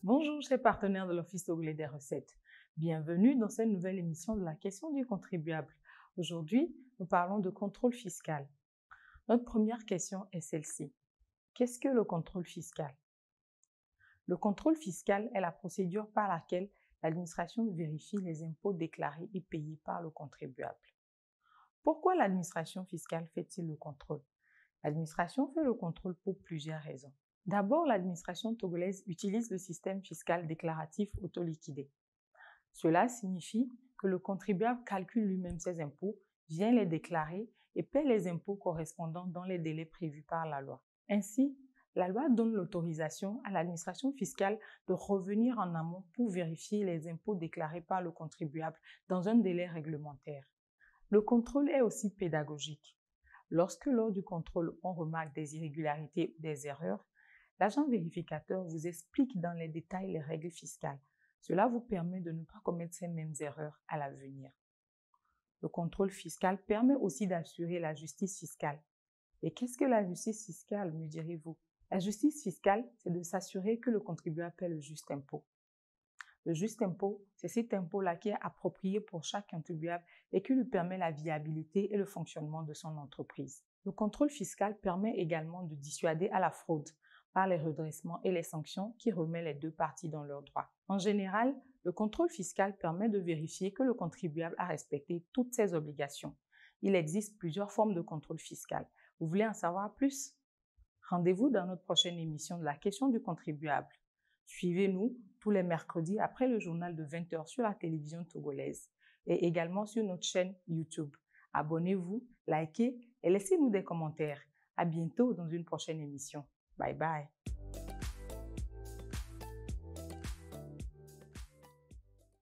Bonjour, chers partenaires de l'Office togolais des recettes. Bienvenue dans cette nouvelle émission de la question du contribuable. Aujourd'hui, nous parlons de contrôle fiscal. Notre première question est celle-ci. Qu'est-ce que le contrôle fiscal? Le contrôle fiscal est la procédure par laquelle l'administration vérifie les impôts déclarés et payés par le contribuable. Pourquoi l'administration fiscale fait-il le contrôle? L'administration fait le contrôle pour plusieurs raisons. D'abord, l'administration togolaise utilise le système fiscal déclaratif autoliquidé. Cela signifie que le contribuable calcule lui-même ses impôts, vient les déclarer et paie les impôts correspondants dans les délais prévus par la loi. Ainsi, la loi donne l'autorisation à l'administration fiscale de revenir en amont pour vérifier les impôts déclarés par le contribuable dans un délai réglementaire. Le contrôle est aussi pédagogique. Lorsque lors du contrôle, on remarque des irrégularités ou des erreurs, l'agent vérificateur vous explique dans les détails les règles fiscales. Cela vous permet de ne pas commettre ces mêmes erreurs à l'avenir. Le contrôle fiscal permet aussi d'assurer la justice fiscale. Et qu'est-ce que la justice fiscale, me direz-vous? La justice fiscale, c'est de s'assurer que le contribuable paie le juste impôt. Le juste impôt, c'est cet impôt-là qui est approprié pour chaque contribuable et qui lui permet la viabilité et le fonctionnement de son entreprise. Le contrôle fiscal permet également de dissuader à la fraude par les redressements et les sanctions qui remettent les deux parties dans leurs droits. En général, le contrôle fiscal permet de vérifier que le contribuable a respecté toutes ses obligations. Il existe plusieurs formes de contrôle fiscal. Vous voulez en savoir plus? Rendez-vous dans notre prochaine émission de la question du contribuable. Suivez-nous tous les mercredis après le journal de 20 h sur la télévision togolaise et également sur notre chaîne YouTube. Abonnez-vous, likez et laissez-nous des commentaires. À bientôt dans une prochaine émission. Bye bye.